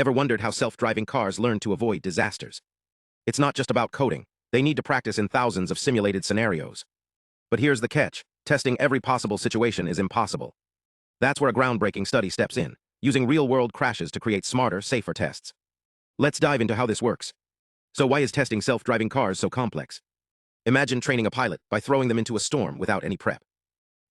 Ever wondered how self-driving cars learn to avoid disasters? It's not just about coding. They need to practice in thousands of simulated scenarios. But here's the catch. Testing every possible situation is impossible. That's where a groundbreaking study steps in, using real-world crashes to create smarter, safer tests. Let's dive into how this works. So why is testing self-driving cars so complex? Imagine training a pilot by throwing them into a storm without any prep.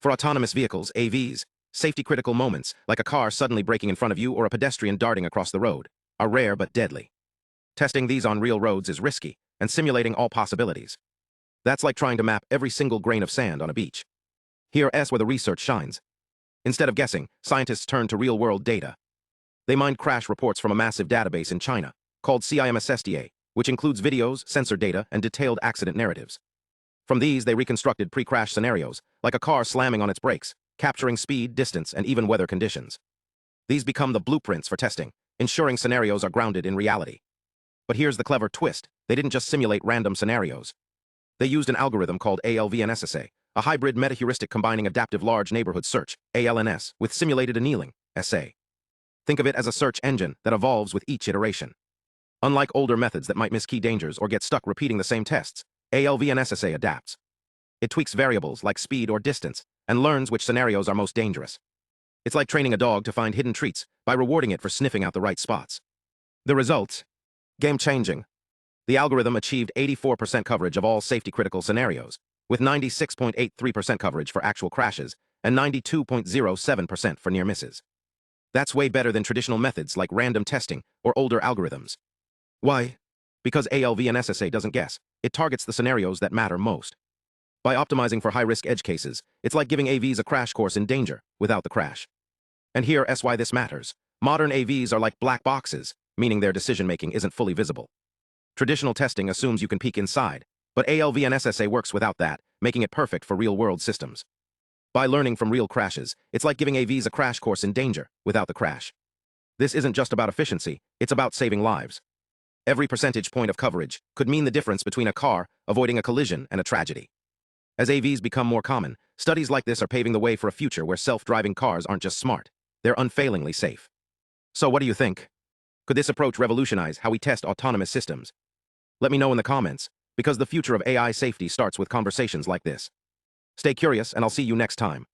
For autonomous vehicles, AVs, safety-critical moments, like a car suddenly braking in front of you or a pedestrian darting across the road, are rare but deadly. Testing these on real roads is risky, and simulating all possibilities. That's like trying to map every single grain of sand on a beach. Here's where the research shines. Instead of guessing, scientists turn to real-world data. They mined crash reports from a massive database in China, called CIMSS-TA, which includes videos, sensor data, and detailed accident narratives. From these, they reconstructed pre-crash scenarios, like a car slamming on its brakes, capturing speed, distance, and even weather conditions. These become the blueprints for testing, ensuring scenarios are grounded in reality. But here's the clever twist. They didn't just simulate random scenarios. They used an algorithm called ALVNS-SA, a hybrid metaheuristic combining adaptive large neighborhood search, ALNS, with simulated annealing, SA. Think of it as a search engine that evolves with each iteration. Unlike older methods that might miss key dangers or get stuck repeating the same tests, ALVNS-SA adapts. It tweaks variables like speed or distance and learns which scenarios are most dangerous. It's like training a dog to find hidden treats by rewarding it for sniffing out the right spots. The results? Game-changing. The algorithm achieved 84% coverage of all safety-critical scenarios, with 96.83% coverage for actual crashes and 92.07% for near misses. That's way better than traditional methods like random testing or older algorithms. Why? Because ALVNS-SA doesn't guess. It targets the scenarios that matter most. By optimizing for high-risk edge cases, it's like giving AVs a crash course in danger without the crash. And here's why this matters. Modern AVs are like black boxes, meaning their decision-making isn't fully visible. Traditional testing assumes you can peek inside, but ALVNS-SA works without that, making it perfect for real-world systems. By learning from real crashes, it's like giving AVs a crash course in danger without the crash. This isn't just about efficiency, it's about saving lives. Every percentage point of coverage could mean the difference between a car avoiding a collision and a tragedy. As AVs become more common, studies like this are paving the way for a future where self-driving cars aren't just smart, they're unfailingly safe. So what do you think? Could this approach revolutionize how we test autonomous systems? Let me know in the comments, because the future of AI safety starts with conversations like this. Stay curious, and I'll see you next time.